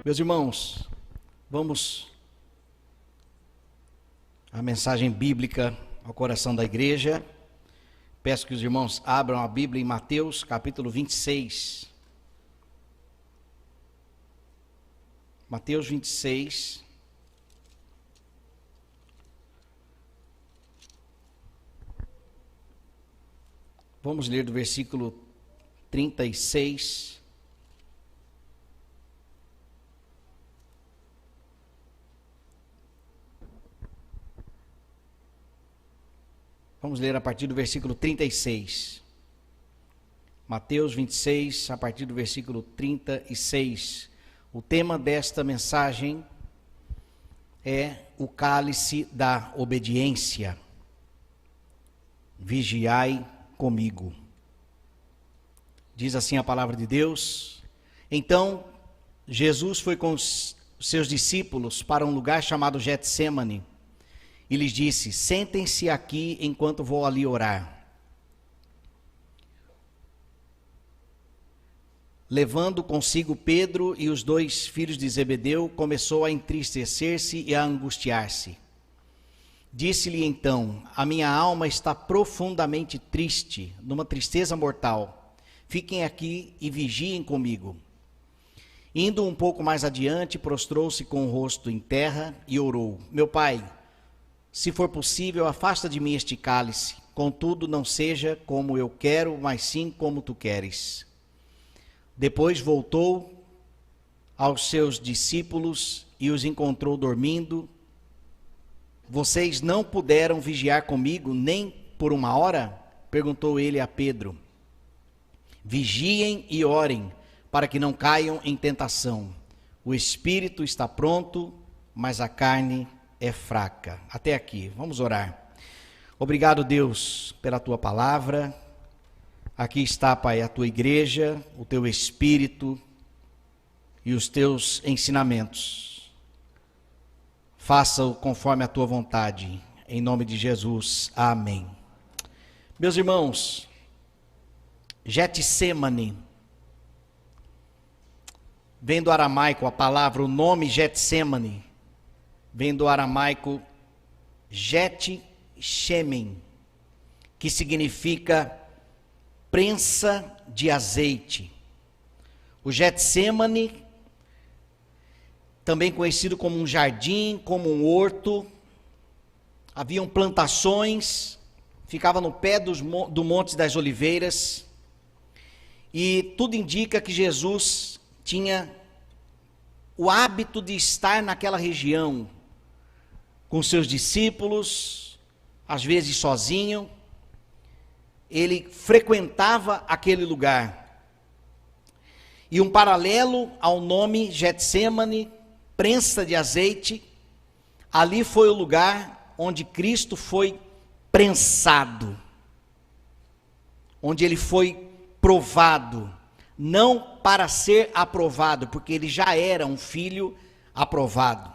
Meus irmãos, vamos à mensagem bíblica ao coração da igreja. Peço que os irmãos abram a Bíblia em Mateus, capítulo 26. Mateus 26. Vamos ler do versículo 36. Vamos ler a partir do versículo 36. Mateus 26, a partir do versículo 36. O tema desta mensagem é o cálice da obediência. Vigiai comigo. Diz assim a palavra de Deus. Então, Jesus foi com os seus discípulos para um lugar chamado Getsêmani. E lhes disse: sentem-se aqui enquanto vou ali orar. Levando consigo Pedro e os dois filhos de Zebedeu, começou a entristecer-se e a angustiar-se. Disse-lhe então: a minha alma está profundamente triste, numa tristeza mortal. Fiquem aqui e vigiem comigo. Indo um pouco mais adiante, prostrou-se com o rosto em terra e orou: meu pai, se for possível, afasta de mim este cálice, contudo não seja como eu quero, mas sim como tu queres. Depois voltou aos seus discípulos e os encontrou dormindo. Vocês não puderam vigiar comigo nem por uma hora? Perguntou ele a Pedro. Vigiem e orem, para que não caiam em tentação. O espírito está pronto, mas a carne é fraca. Até aqui, vamos orar. Obrigado, Deus, pela tua palavra. Aqui está, Pai, a tua igreja, o teu espírito e os teus ensinamentos. Faça-o conforme a tua vontade, em nome de Jesus. Amém. Meus irmãos, Getsêmani, vem do aramaico a palavra, o nome Getsêmani, vem do aramaico Getsêmen, que significa prensa de azeite. O Getsêmani, também conhecido como um jardim, como um horto, haviam plantações, ficava no pé do Monte das Oliveiras, e tudo indica que Jesus tinha o hábito de estar naquela região, com seus discípulos, às vezes sozinho. Ele frequentava aquele lugar. E um paralelo ao nome Getsêmani, prensa de azeite, ali foi o lugar onde Cristo foi prensado, onde ele foi provado, não para ser aprovado, porque ele já era um filho aprovado.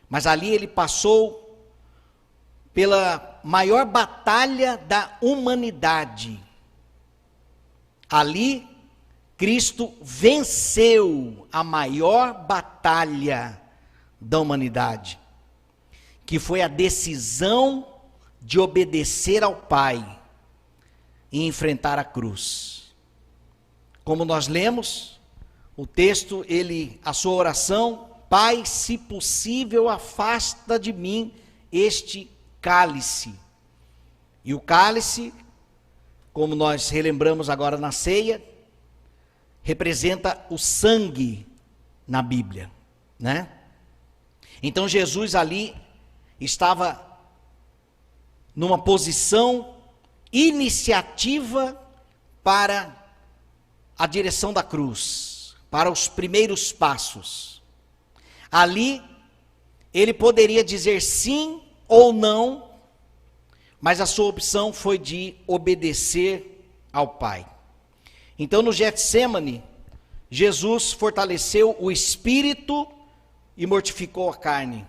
Mas ali ele passou pela maior batalha da humanidade. Ali, Cristo venceu a maior batalha da humanidade, que foi a decisão de obedecer ao Pai e enfrentar a cruz. Como nós lemos, o texto, a sua oração: Pai, se possível, afasta de mim este cálice. E o cálice, como nós relembramos agora na ceia, representa o sangue na Bíblia, né? Então Jesus ali estava numa posição iniciativa para a direção da cruz, para os primeiros passos. Ali, ele poderia dizer sim ou não, mas a sua opção foi de obedecer ao Pai. Então, no Getsêmani, Jesus fortaleceu o espírito e mortificou a carne.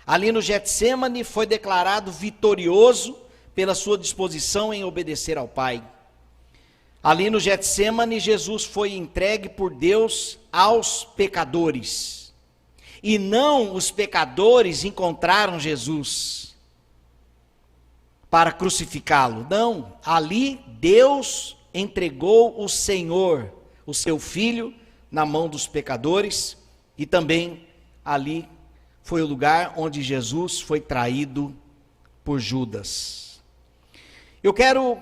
Ali no Getsêmani foi declarado vitorioso pela sua disposição em obedecer ao Pai. Ali no Getsêmani, Jesus foi entregue por Deus aos pecadores. E não os pecadores encontraram Jesus para crucificá-lo. Não, ali Deus entregou o Senhor, o seu Filho, na mão dos pecadores. E também ali foi o lugar onde Jesus foi traído por Judas. Eu quero,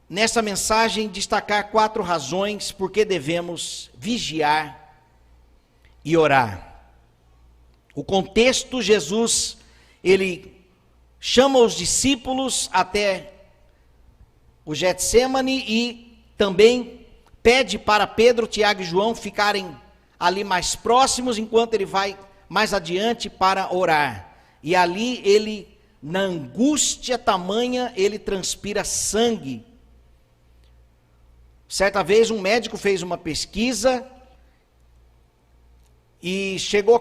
nessa mensagem, destacar 4 razões por que devemos vigiar e orar. O contexto, Jesus, ele chama os discípulos até o Getsêmani e também pede para Pedro, Tiago e João ficarem ali mais próximos, enquanto ele vai mais adiante para orar. E ali ele, na angústia tamanha, ele transpira sangue. Certa vez um médico fez uma pesquisa e chegou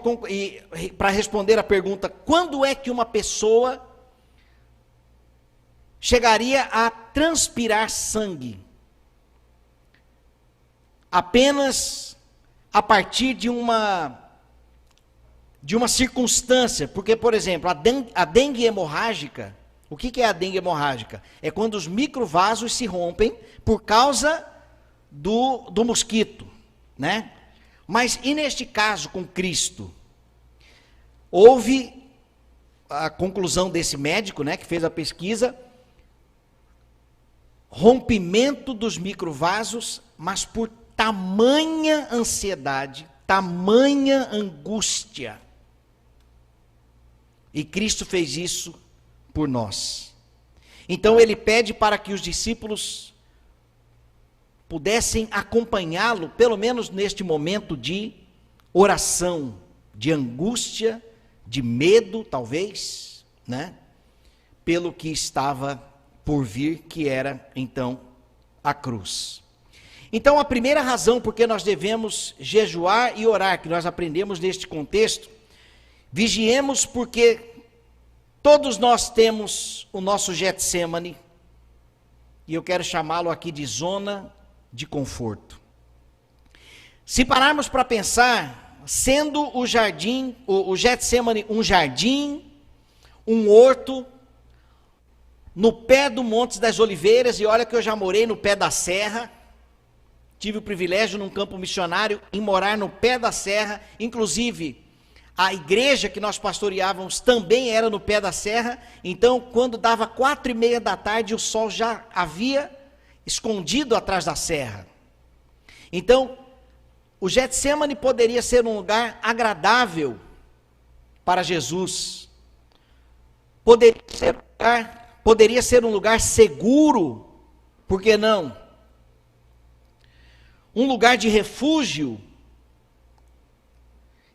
para responder a pergunta: quando é que uma pessoa chegaria a transpirar sangue? Apenas a partir de uma circunstância, porque, por exemplo, a dengue hemorrágica, o que é a dengue hemorrágica? É quando os microvasos se rompem por causa do mosquito, né? Mas e neste caso com Cristo? Houve a conclusão desse médico, né, que fez a pesquisa, rompimento dos microvasos, mas por tamanha ansiedade, tamanha angústia. E Cristo fez isso por nós. Então ele pede para que os discípulos pudessem acompanhá-lo, pelo menos neste momento de oração, de angústia, de medo, talvez, né? Pelo que estava por vir, que era, então, a cruz. Então, a primeira razão por que nós devemos jejuar e orar, que nós aprendemos neste contexto, vigiemos porque todos nós temos o nosso Getsêmani, e eu quero chamá-lo aqui de zona de conforto. Se pararmos para pensar, sendo o jardim, o Getsêmani um jardim, um horto, no pé do Monte das Oliveiras, e olha que eu já morei no pé da serra, tive o privilégio num campo missionário em morar no pé da serra, inclusive a igreja que nós pastoreávamos também era no pé da serra, então quando dava 4:30 da tarde o sol já havia escondido atrás da serra. Então, o Getsêmani poderia ser um lugar agradável para Jesus, poderia ser um lugar seguro, por que não? Um lugar de refúgio.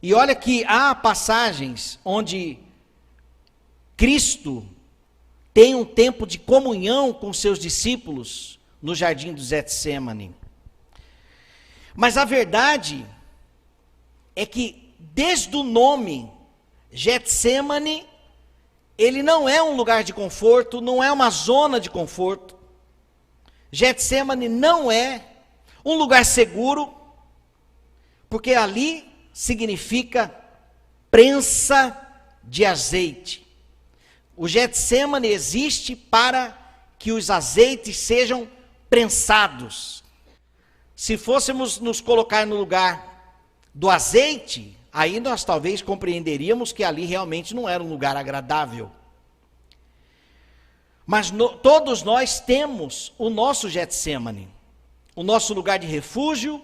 E olha que há passagens onde Cristo tem um tempo de comunhão com seus discípulos no jardim do Getsêmani. Mas a verdade é que desde o nome Getsêmani, ele não é um lugar de conforto, não é uma zona de conforto. Getsêmani não é um lugar seguro, porque ali significa prensa de azeite. O Getsêmani existe para que os azeites sejam prensados. Se fôssemos nos colocar no lugar do azeite, aí nós talvez compreenderíamos que ali realmente não era um lugar agradável. Mas todos nós temos o nosso Getsêmani, o nosso lugar de refúgio,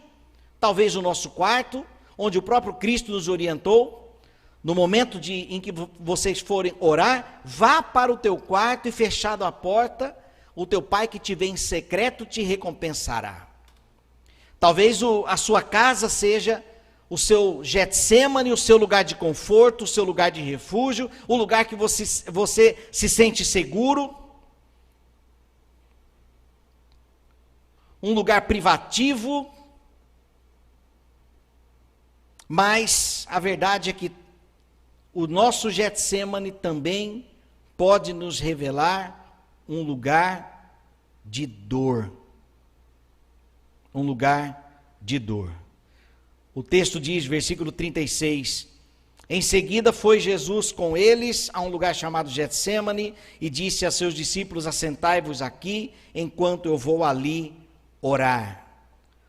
talvez o nosso quarto, onde o próprio Cristo nos orientou. No momento em que vocês forem orar, vá para o teu quarto e, fechado a porta, o teu pai que te vê em secreto te recompensará. Talvez a sua casa seja o seu Getsêmani, o seu lugar de conforto, o seu lugar de refúgio, o lugar que você se sente seguro, um lugar privativo. Mas a verdade é que o nosso Getsêmani também pode nos revelar um lugar de dor. um lugar de dor. O texto diz, versículo 36, em seguida foi Jesus com eles a um lugar chamado Getsêmani e disse a seus discípulos, assentai-vos aqui enquanto eu vou ali orar.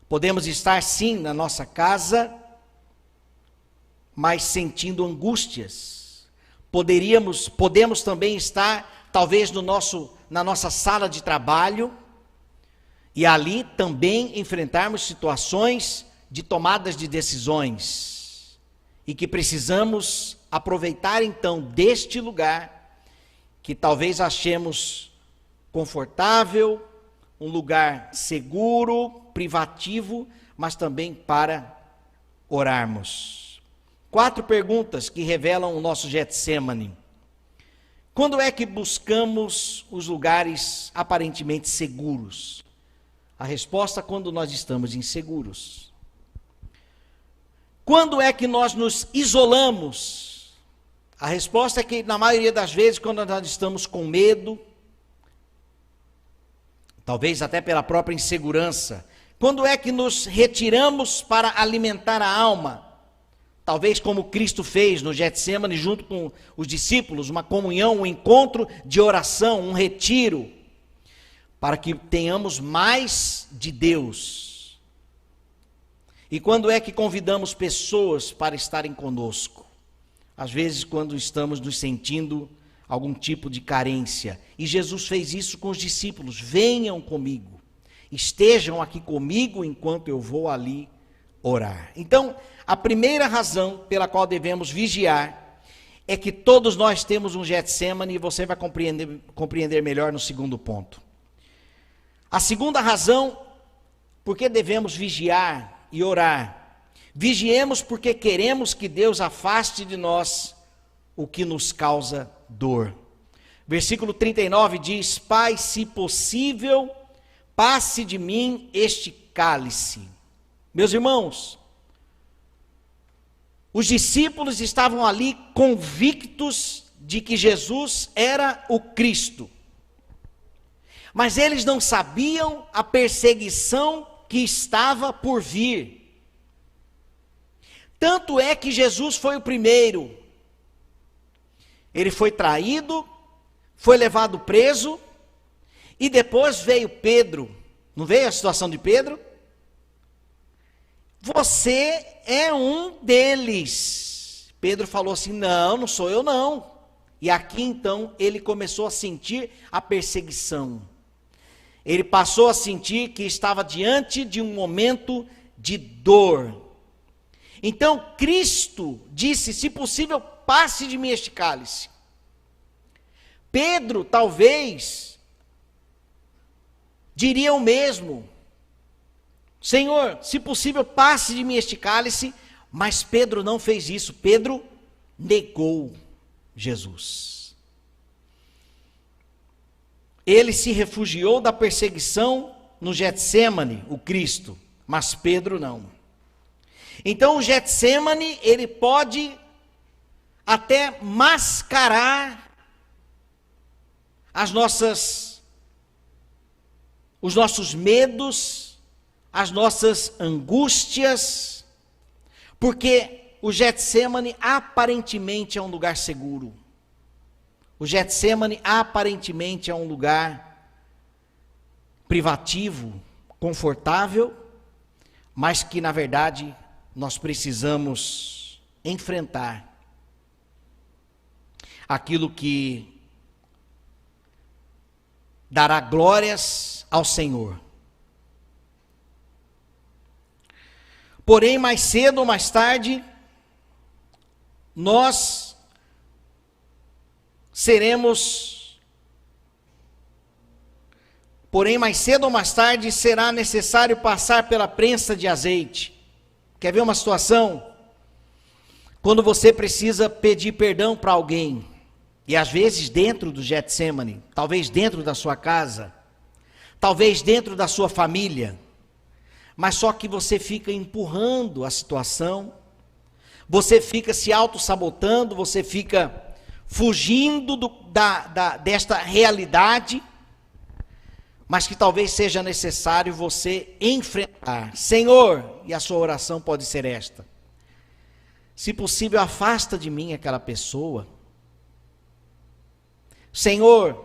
Podemos estar sim na nossa casa, mas sentindo angústias. Podemos também estar talvez na nossa sala de trabalho e ali também enfrentarmos situações de tomadas de decisões e que precisamos aproveitar então deste lugar que talvez achemos confortável, um lugar seguro, privativo, mas também para orarmos. 4 perguntas que revelam o nosso Getsêmani. Quando é que buscamos os lugares aparentemente seguros? A resposta é quando nós estamos inseguros. Quando é que nós nos isolamos? A resposta é que na maioria das vezes quando nós estamos com medo, talvez até pela própria insegurança. Quando é que nos retiramos para alimentar a alma? Talvez como Cristo fez no Getsêmani junto com os discípulos, uma comunhão, um encontro de oração, um retiro, para que tenhamos mais de Deus. E quando é que convidamos pessoas para estarem conosco? Às vezes quando estamos nos sentindo algum tipo de carência. E Jesus fez isso com os discípulos, venham comigo, estejam aqui comigo enquanto eu vou ali orar. Então, a primeira razão pela qual devemos vigiar é que todos nós temos um Getsêmani e você vai compreender melhor no segundo ponto. A segunda razão por que devemos vigiar e orar. Vigiemos porque queremos que Deus afaste de nós o que nos causa dor. Versículo 39 diz, Pai, se possível, passe de mim este cálice. Meus irmãos, os discípulos estavam ali convictos de que Jesus era o Cristo. Mas eles não sabiam a perseguição que estava por vir. Tanto é que Jesus foi o primeiro. Ele foi traído, foi levado preso, e depois veio Pedro. Não veio a situação de Pedro? Você é um deles. Pedro falou assim, não sou eu não. E aqui então ele começou a sentir a perseguição. Ele passou a sentir que estava diante de um momento de dor. Então Cristo disse, se possível, passe de mim este cálice. Pedro talvez diria o mesmo. Senhor, se possível, passe de mim este cálice, mas Pedro não fez isso. Pedro negou Jesus. Ele se refugiou da perseguição no Getsêmani, o Cristo, mas Pedro não. Então o Getsêmani, ele pode até mascarar os nossos medos, as nossas angústias, porque o Getsêmani aparentemente é um lugar seguro. O Getsêmani aparentemente é um lugar privativo, confortável, mas que na verdade nós precisamos enfrentar aquilo que dará glórias ao Senhor. Porém, mais cedo ou mais tarde, nós seremos. Porém, mais cedo ou mais tarde, será necessário passar pela prensa de azeite. Quer ver uma situação? Quando você precisa pedir perdão para alguém, e às vezes dentro do Getsêmani, talvez dentro da sua casa, talvez dentro da sua família, mas só que você fica empurrando a situação, você fica se auto-sabotando, você fica fugindo desta realidade, mas que talvez seja necessário você enfrentar. Senhor, e a sua oração pode ser esta: se possível, afasta de mim aquela pessoa. Senhor,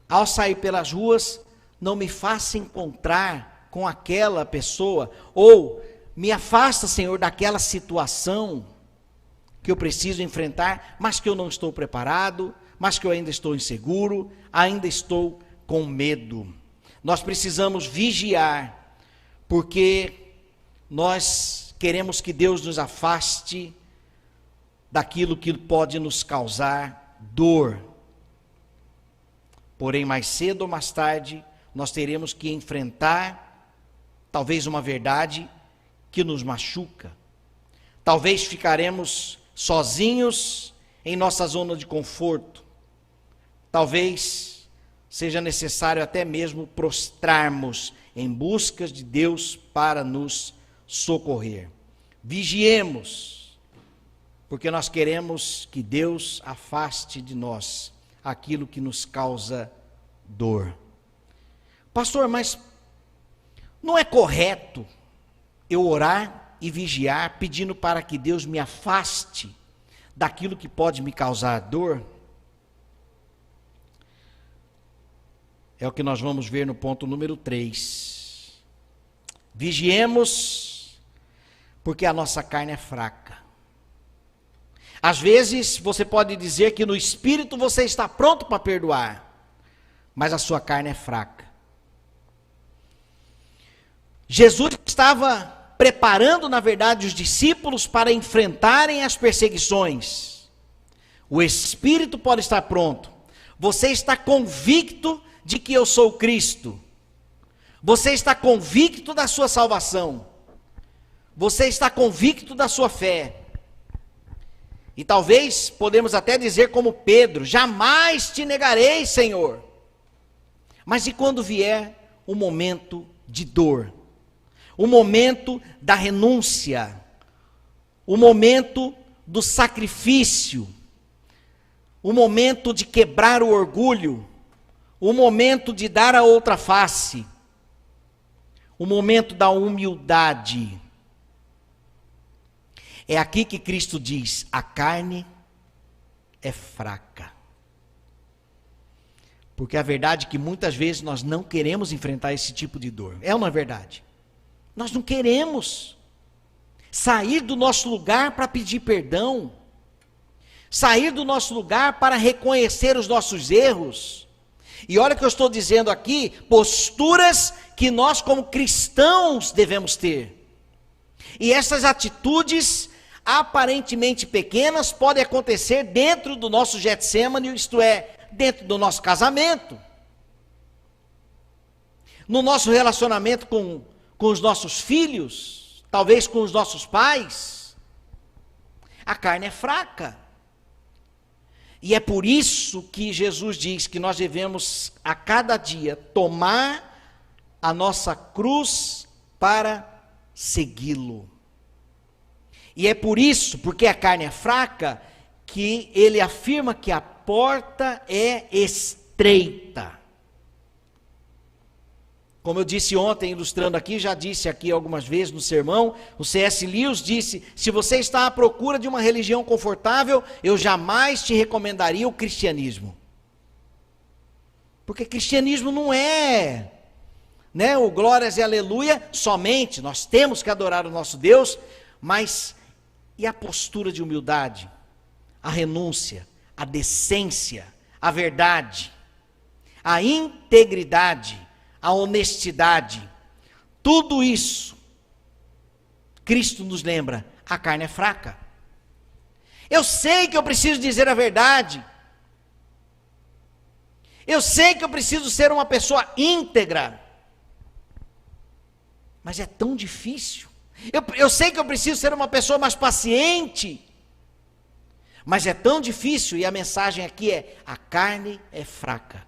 ao sair pelas ruas, não me faça encontrar com aquela pessoa, ou me afasta, Senhor, daquela situação que eu preciso enfrentar, mas que eu não estou preparado, mas que eu ainda estou inseguro, ainda estou com medo. Nós precisamos vigiar, porque nós queremos que Deus nos afaste daquilo que pode nos causar dor. Porém, mais cedo ou mais tarde, nós teremos que enfrentar talvez uma verdade que nos machuca. Talvez ficaremos sozinhos em nossa zona de conforto. Talvez seja necessário até mesmo prostrarmos em busca de Deus para nos socorrer. Vigiemos, porque nós queremos que Deus afaste de nós aquilo que nos causa dor. Pastor, mas não é correto eu orar e vigiar pedindo para que Deus me afaste daquilo que pode me causar dor? É o que nós vamos ver no ponto número 3. Vigiemos, porque a nossa carne é fraca. Às vezes você pode dizer que no espírito você está pronto para perdoar, mas a sua carne é fraca. Jesus estava preparando, na verdade, os discípulos para enfrentarem as perseguições. O espírito pode estar pronto. Você está convicto de que eu sou Cristo. Você está convicto da sua salvação. Você está convicto da sua fé. E talvez podemos até dizer como Pedro: jamais te negarei, Senhor. Mas e quando vier o momento de dor? O momento da renúncia? O momento do sacrifício? O momento de quebrar o orgulho? O momento de dar a outra face? O momento da humildade? É aqui que Cristo diz: a carne é fraca. Porque a verdade é que muitas vezes nós não queremos enfrentar esse tipo de dor. É ou não é verdade? Nós não queremos sair do nosso lugar para pedir perdão, sair do nosso lugar para reconhecer os nossos erros. E olha o que eu estou dizendo aqui, posturas que nós como cristãos devemos ter. E essas atitudes aparentemente pequenas podem acontecer dentro do nosso Getsemane, isto é, dentro do nosso casamento, no nosso relacionamento com os nossos filhos, talvez com os nossos pais. A carne é fraca. E é por isso que Jesus diz que nós devemos a cada dia tomar a nossa cruz para segui-lo. E é por isso, porque a carne é fraca, que ele afirma que a porta é estreita. Como eu disse ontem, ilustrando aqui, já disse aqui algumas vezes no sermão, o C.S. Lewis disse: se você está à procura de uma religião confortável, eu jamais te recomendaria o cristianismo. Porque cristianismo não é, o glórias e aleluia somente. Nós temos que adorar o nosso Deus, mas e a postura de humildade, a renúncia, a decência, a verdade, a integridade, a honestidade, tudo isso, Cristo nos lembra: a carne é fraca. Eu sei que eu preciso dizer a verdade, eu sei que eu preciso ser uma pessoa íntegra, mas é tão difícil. Eu sei que eu preciso ser uma pessoa mais paciente, mas é tão difícil. E a mensagem aqui é: a carne é fraca.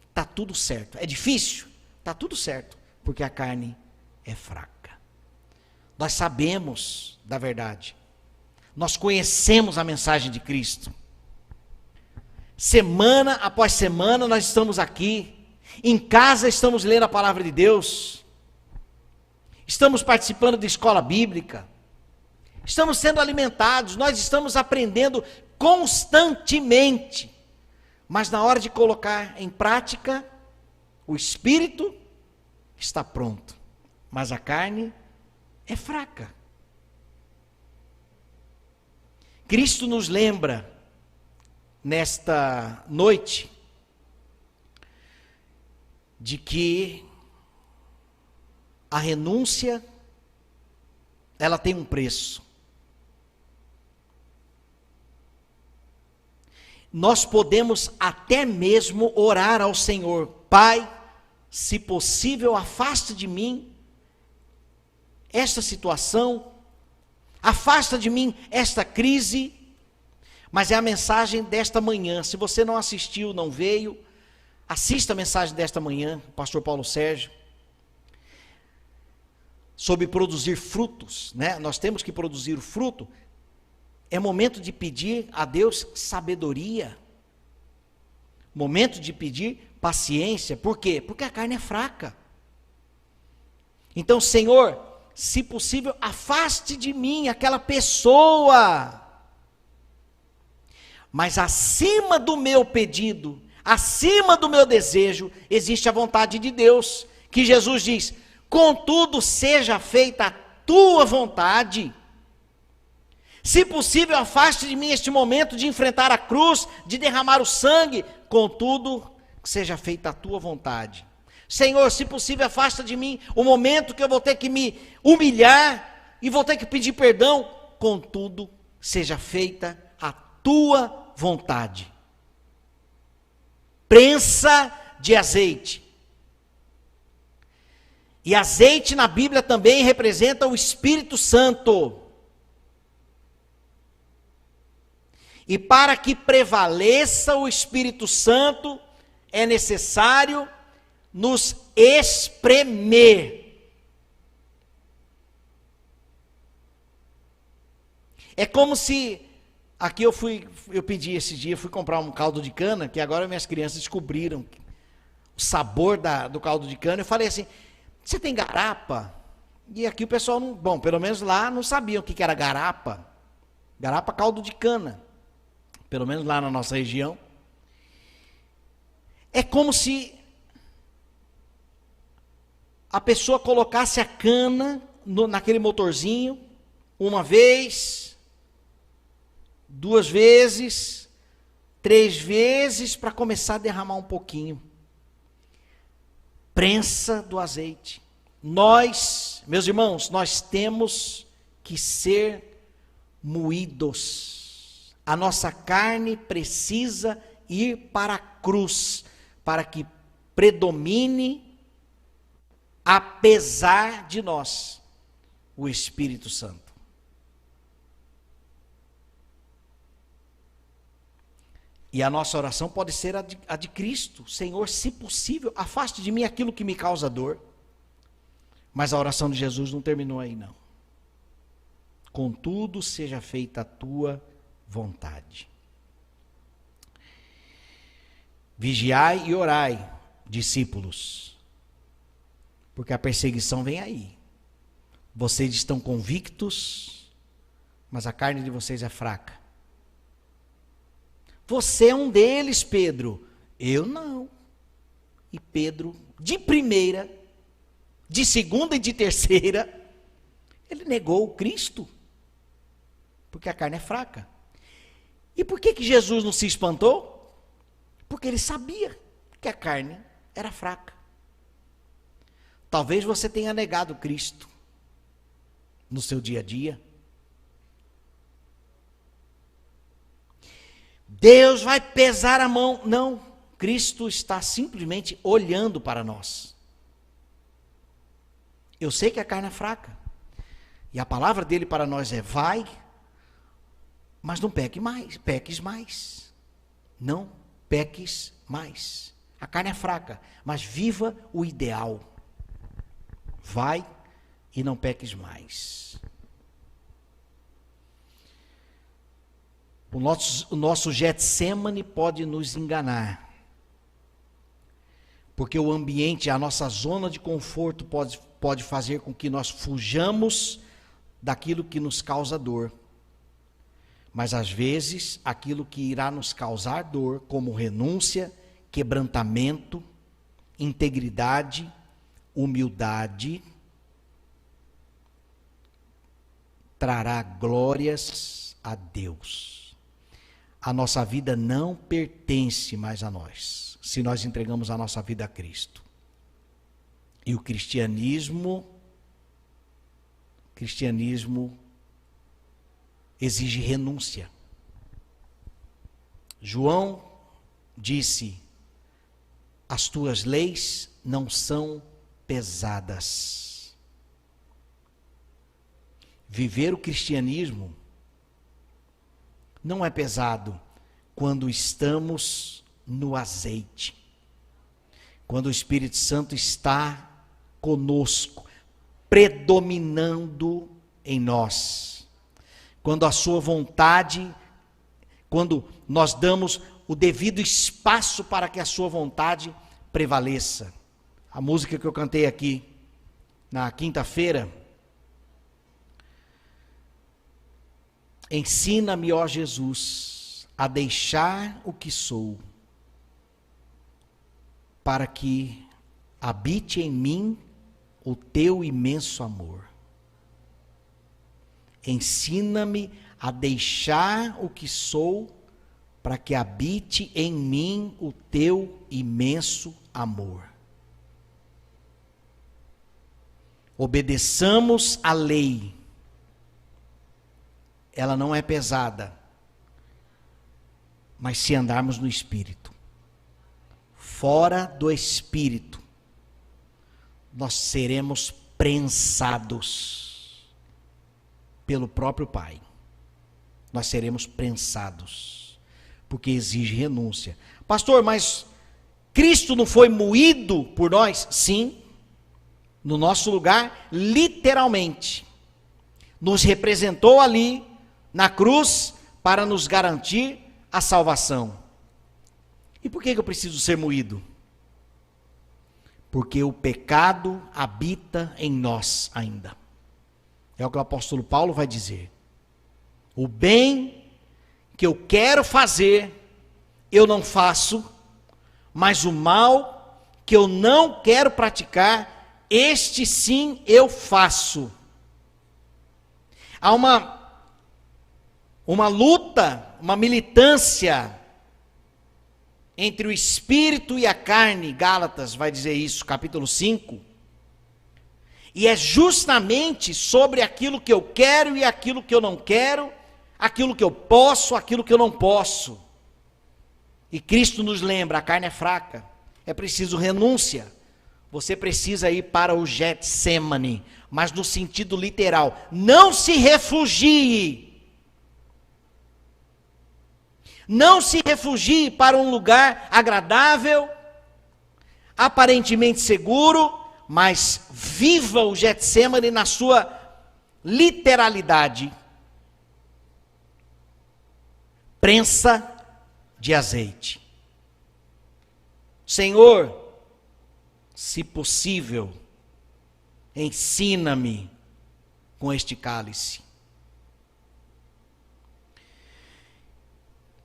Está tudo certo. É difícil? Está tudo certo, porque a carne é fraca. Nós sabemos da verdade. Nós conhecemos a mensagem de Cristo. Semana após semana nós estamos aqui Em casa estamos lendo a palavra de Deus, estamos participando de escola bíblica, estamos sendo alimentados, nós estamos aprendendo constantemente, mas na hora de colocar em prática, o espírito está pronto, mas a carne é fraca. Cristo nos lembra, nesta noite, de que a renúncia, ela tem um preço. Nós podemos até mesmo orar ao Senhor: Pai, se possível, afasta de mim esta situação, afasta de mim esta crise. Mas é a mensagem desta manhã. Se você não assistiu, não veio, assista a mensagem desta manhã, o pastor Paulo Sérgio, sobre produzir frutos, né? Nós temos que produzir o fruto. É momento de pedir a Deus sabedoria, momento de pedir paciência. Por quê? Porque a carne é fraca. Então, Senhor, se possível, afaste de mim aquela pessoa. Mas acima do meu pedido, acima do meu desejo, existe a vontade de Deus, que Jesus diz: contudo, seja feita a tua vontade. Se possível, afaste de mim este momento de enfrentar a cruz, de derramar o sangue, contudo, seja feita a tua vontade. Senhor, se possível, afasta de mim o momento que eu vou ter que me humilhar e vou ter que pedir perdão, contudo, seja feita a tua vontade. Prensa de azeite. E azeite na Bíblia também representa o Espírito Santo. E para que prevaleça o Espírito Santo, é necessário nos espremer. É como se, aqui eu pedi esse dia, fui comprar um caldo de cana, que agora minhas crianças descobriram o sabor do caldo de cana. Eu falei assim: você tem garapa? E aqui o pessoal não, bom, pelo menos lá não sabiam o que era garapa. Garapa, caldo de cana. Pelo menos lá na nossa região. É como se a pessoa colocasse a cana naquele motorzinho, uma vez, 2 vezes, 3 vezes, para começar a derramar um pouquinho. Prensa do azeite. Nós, meus irmãos, nós temos que ser moídos. A nossa carne precisa ir para a cruz, para que predomine, apesar de nós, o Espírito Santo. E a nossa oração pode ser a de Cristo: Senhor, se possível, afaste de mim aquilo que me causa dor. Mas a oração de Jesus não terminou aí, não. Contudo, seja feita a tua vontade. Vigiai e orai, discípulos, porque a perseguição vem aí. Vocês estão convictos, mas a carne de vocês é fraca. Você é um deles, Pedro. Eu não. E Pedro, de primeira, de segunda e de terceira, ele negou o Cristo, porque a carne é fraca. E por que Jesus não se espantou? Porque ele sabia que a carne era fraca. Talvez você tenha negado Cristo no seu dia a dia. Deus vai pesar a mão. Não, Cristo está simplesmente olhando para nós. Eu sei que a carne é fraca. E a palavra dele para nós é: vai, mas não peques mais. Não peques mais. A carne é fraca, mas viva o ideal. Vai e não peques mais. O nosso Getsêmani pode nos enganar. Porque o ambiente, a nossa zona de conforto pode fazer com que nós fujamos daquilo que nos causa dor. Mas às vezes, aquilo que irá nos causar dor, como renúncia, quebrantamento, integridade, humildade, trará glórias a Deus. A nossa vida não pertence mais a nós, se nós entregamos a nossa vida a Cristo. E o cristianismo exige renúncia. João disse: as tuas leis não são pesadas. Viver o cristianismo não é pesado quando estamos no azeite, quando o Espírito Santo está conosco, predominando em nós, quando a sua vontade, quando nós damos o devido espaço para que a sua vontade prevaleça. A música que eu cantei aqui na quinta-feira, ensina-me, ó Jesus, a deixar o que sou, para que habite em mim o teu imenso amor. Ensina-me a deixar o que sou, para que habite em mim o teu imenso amor. Obedeçamos a lei. Ela não é pesada, mas se andarmos no Espírito, fora do Espírito, nós seremos prensados pelo próprio Pai. Nós seremos prensados, porque exige renúncia. Pastor, mas Cristo não foi moído por nós? Sim, no nosso lugar, literalmente. Nos representou ali na cruz para nos garantir a salvação. E por que eu preciso ser moído? Porque o pecado habita em nós ainda. É o que o apóstolo Paulo vai dizer. O bem que eu quero fazer, eu não faço, mas o mal que eu não quero praticar, este sim eu faço. Há uma luta, uma militância entre o espírito e a carne. Gálatas vai dizer isso, capítulo 5. E é justamente sobre aquilo que eu quero e aquilo que eu não quero, aquilo que eu posso, aquilo que eu não posso. E Cristo nos lembra, a carne é fraca, é preciso renúncia. Você precisa ir para o Getsemane, mas no sentido literal. Não se refugie. Não se refugie para um lugar agradável, aparentemente seguro, mas viva o Getsemane na sua literalidade. Prensa de azeite. Senhor, se possível, ensina-me com este cálice.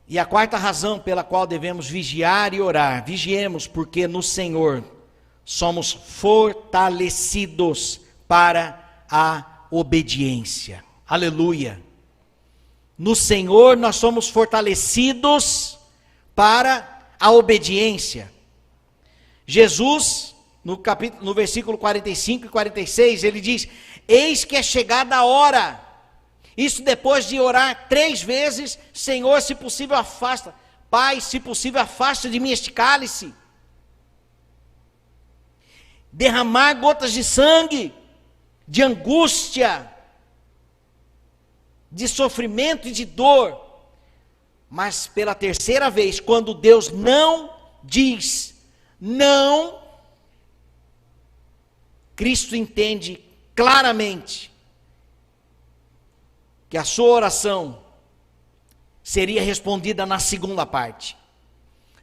E a quarta razão pela qual devemos vigiar e orar: vigiemos, porque no Senhor somos fortalecidos para a obediência. Aleluia! No Senhor nós somos fortalecidos para a obediência. Jesus, no versículo 45 e 46, ele diz: eis que é chegada a hora. Isso depois de orar 3 vezes: Senhor, se possível afasta. Pai, se possível afasta de mim este cálice. Derramar gotas de sangue, de angústia, de sofrimento e de dor. Mas pela 3ª vez, quando Deus não diz não, Cristo entende claramente que a sua oração seria respondida na segunda parte,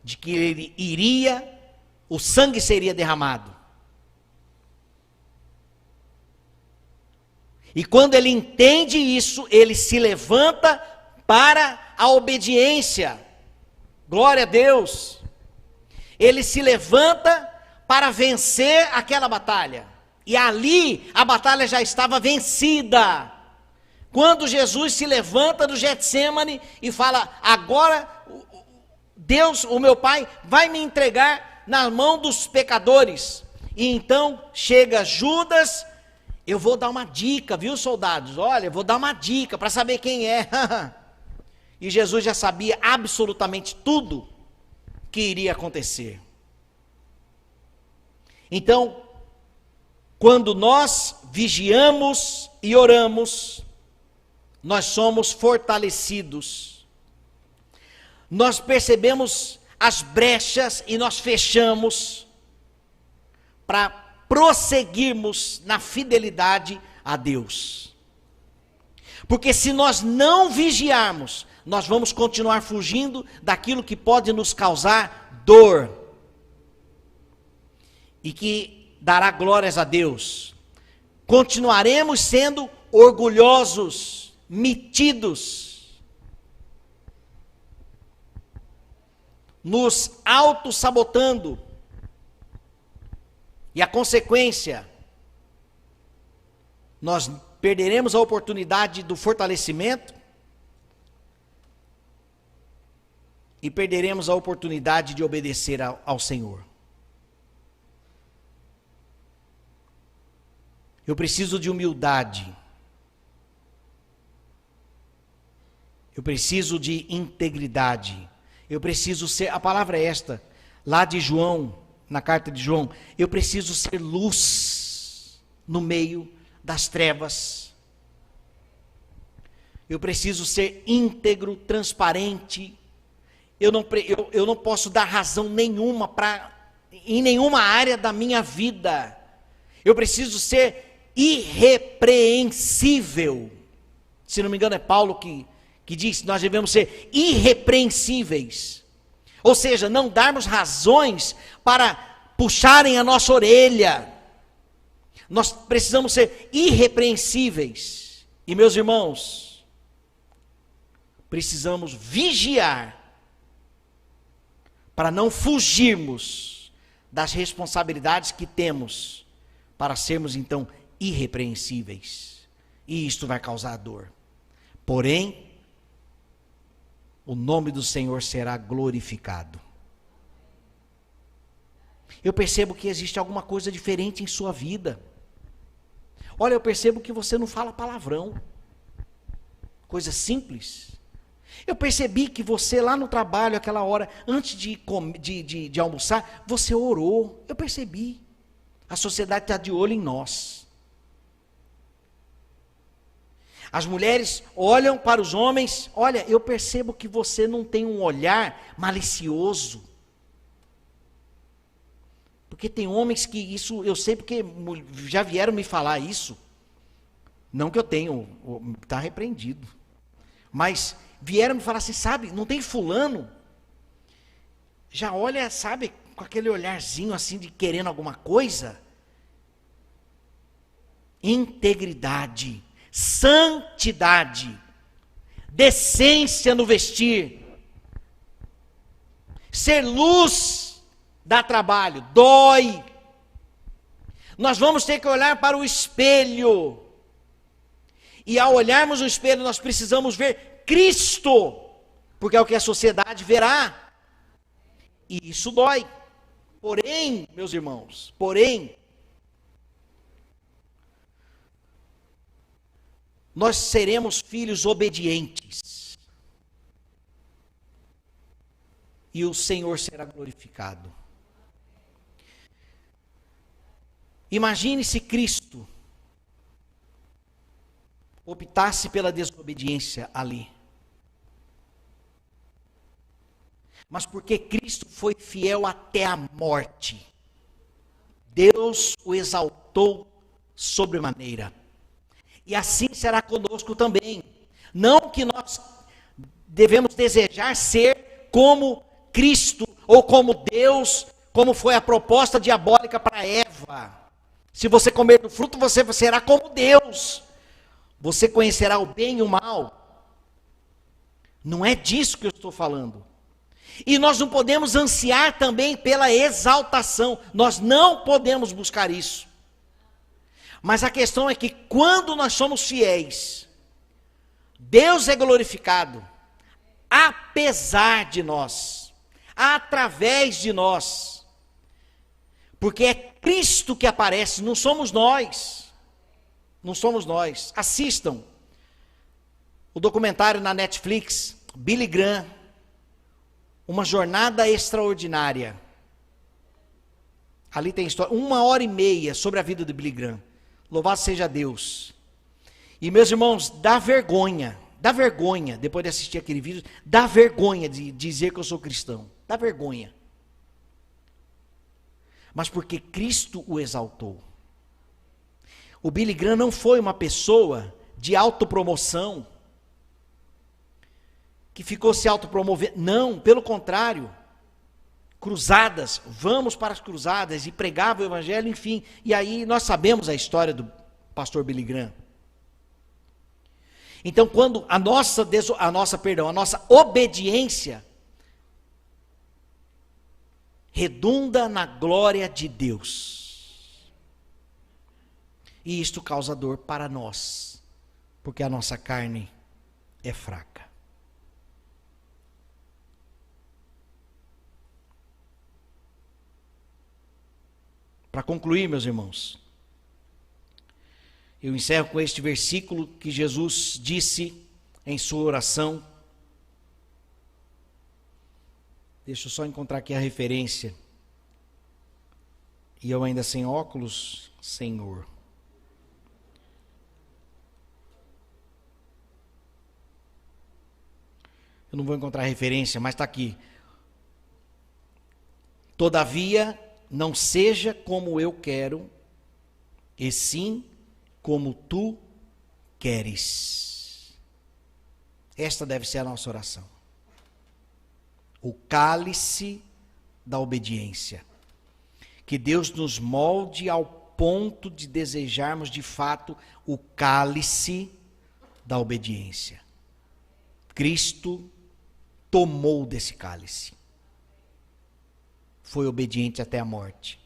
de que ele iria o sangue seria derramado. E quando ele entende isso, ele se levanta para a obediência. Glória a Deus. Ele se levanta para vencer aquela batalha. E ali a batalha já estava vencida. Quando Jesus se levanta do Getsêmani e fala: agora Deus, o meu Pai, vai me entregar na mão dos pecadores. E então chega Judas. Eu vou dar uma dica, viu, soldados? Olha, eu vou dar uma dica para saber quem é. E Jesus já sabia absolutamente tudo que iria acontecer. Então, quando nós vigiamos e oramos, nós somos fortalecidos. Nós percebemos as brechas e nós fechamos para prosseguirmos na fidelidade a Deus. Porque se nós não vigiarmos, nós vamos continuar fugindo daquilo que pode nos causar dor. E que dará glórias a Deus. Continuaremos sendo orgulhosos, metidos, nos auto-sabotando. E a consequência, nós perderemos a oportunidade do fortalecimento e perderemos a oportunidade de obedecer ao Senhor. Eu preciso de humildade. Eu preciso de integridade. Eu preciso ser, a palavra é esta, lá de João, na carta de João, eu preciso ser luz no meio das trevas. Eu preciso ser íntegro, transparente. Eu não posso dar razão nenhuma em nenhuma área da minha vida. Eu preciso ser irrepreensível. Se não me engano é Paulo que diz que nós devemos ser irrepreensíveis. Ou seja, não darmos razões para puxarem a nossa orelha. Nós precisamos ser irrepreensíveis. E meus irmãos, precisamos vigiar para não fugirmos das responsabilidades que temos para sermos então irrepreensíveis. E isto vai causar dor. Porém, o nome do Senhor será glorificado. Eu percebo que existe alguma coisa diferente em sua vida. Olha, eu percebo que você não fala palavrão. Coisa simples. Eu percebi que você lá no trabalho, aquela hora, antes de almoçar, você orou. Eu percebi. A sociedade está de olho em nós. As mulheres olham para os homens, olha, eu percebo que você não tem um olhar malicioso. Porque tem homens que isso, eu sei porque já vieram me falar isso. Não que eu tenho, está repreendido. Mas vieram me falar assim, sabe, não tem fulano. Já olha, sabe, com aquele olharzinho assim de querendo alguma coisa. Integridade. Santidade, decência no vestir, ser luz dá trabalho, dói. Nós vamos ter que olhar para o espelho, e ao olharmos o espelho nós precisamos ver Cristo, porque é o que a sociedade verá, e isso dói. Porém, meus irmãos, nós seremos filhos obedientes. E o Senhor será glorificado. Imagine se Cristo optasse pela desobediência ali. Mas porque Cristo foi fiel até a morte, Deus o exaltou sobremaneira. E assim será conosco também. Não que nós devemos desejar ser como Cristo, ou como Deus, como foi a proposta diabólica para Eva. Se você comer do fruto, você será como Deus. Você conhecerá o bem e o mal. Não é disso que eu estou falando. E nós não podemos ansiar também pela exaltação. Nós não podemos buscar isso. Mas a questão é que quando nós somos fiéis, Deus é glorificado, apesar de nós, através de nós. Porque é Cristo que aparece, não somos nós. Não somos nós. Assistam o documentário na Netflix, Billy Graham, Uma Jornada Extraordinária. Ali tem história, 1h30 sobre a vida de Billy Graham. Louvado seja Deus. E meus irmãos, dá vergonha, depois de assistir aquele vídeo, dá vergonha de dizer que eu sou cristão. Dá vergonha. Mas porque Cristo o exaltou. O Billy Graham não foi uma pessoa de autopromoção, que ficou se autopromovendo. Não, pelo contrário. Cruzadas, vamos para as cruzadas, e pregava o evangelho, enfim. E aí nós sabemos a história do pastor Billy Graham. Então, quando a nossa obediência redunda na glória de Deus, e isto causa dor para nós, porque a nossa carne é fraca. Para concluir, meus irmãos, eu encerro com este versículo que Jesus disse em sua oração. Deixa eu só encontrar aqui a referência. E eu ainda sem óculos, Senhor. Eu não vou encontrar a referência, mas está aqui. Todavia, não seja como eu quero, e sim como tu queres. Esta deve ser a nossa oração. O cálice da obediência. Que Deus nos molde ao ponto de desejarmos de fato o cálice da obediência. Cristo tomou desse cálice. Foi obediente até a morte.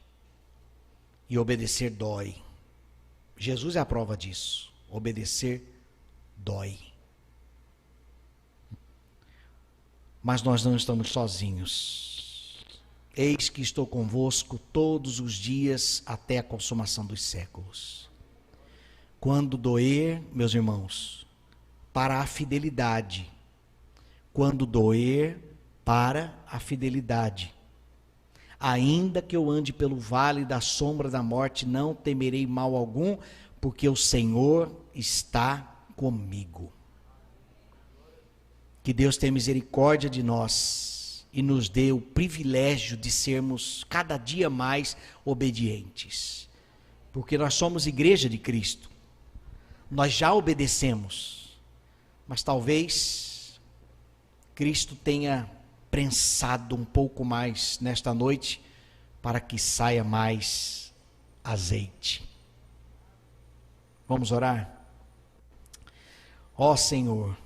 E obedecer dói. Jesus é a prova disso. Obedecer dói. Mas nós não estamos sozinhos. Eis que estou convosco todos os dias até a consumação dos séculos. Quando doer, meus irmãos, para a fidelidade. Quando doer, para a fidelidade. Ainda que eu ande pelo vale da sombra da morte, não temerei mal algum, porque o Senhor está comigo. Que Deus tenha misericórdia de nós e nos dê o privilégio de sermos cada dia mais obedientes. Porque nós somos igreja de Cristo. Nós já obedecemos, mas talvez Cristo tenha prensado um pouco mais nesta noite, para que saia mais azeite. Vamos orar? Ó Senhor,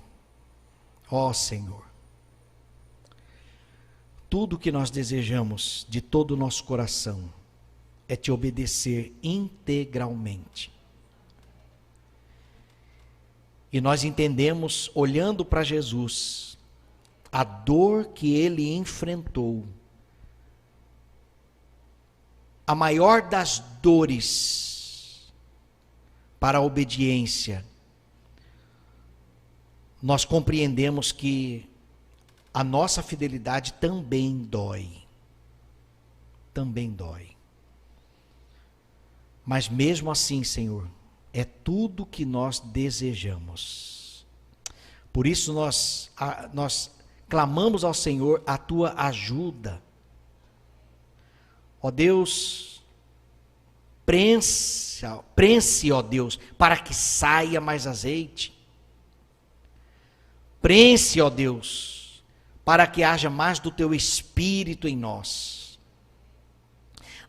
tudo que nós desejamos de todo o nosso coração é te obedecer integralmente. E nós entendemos, olhando para Jesus, a dor que ele enfrentou, a maior das dores para a obediência, nós compreendemos que a nossa fidelidade também dói. Também dói. Mas mesmo assim, Senhor, é tudo que nós desejamos. Por isso nós clamamos ao Senhor a tua ajuda. Ó Deus, prense, ó Deus, para que saia mais azeite. Prense, ó Deus, para que haja mais do teu Espírito em nós.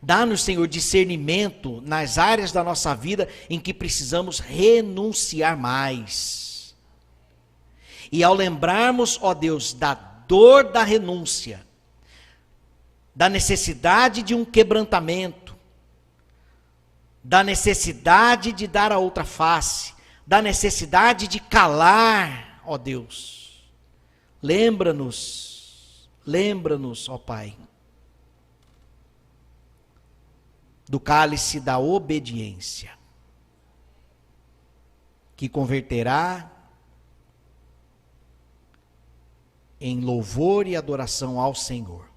Dá-nos, Senhor, discernimento nas áreas da nossa vida em que precisamos renunciar mais. E ao lembrarmos, ó Deus, da dor da renúncia, da necessidade de um quebrantamento, da necessidade de dar a outra face, da necessidade de calar, ó Deus, lembra-nos, ó Pai, do cálice da obediência, que converterá em louvor e adoração ao Senhor,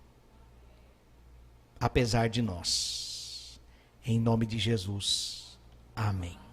apesar de nós. Em nome de Jesus. Amém.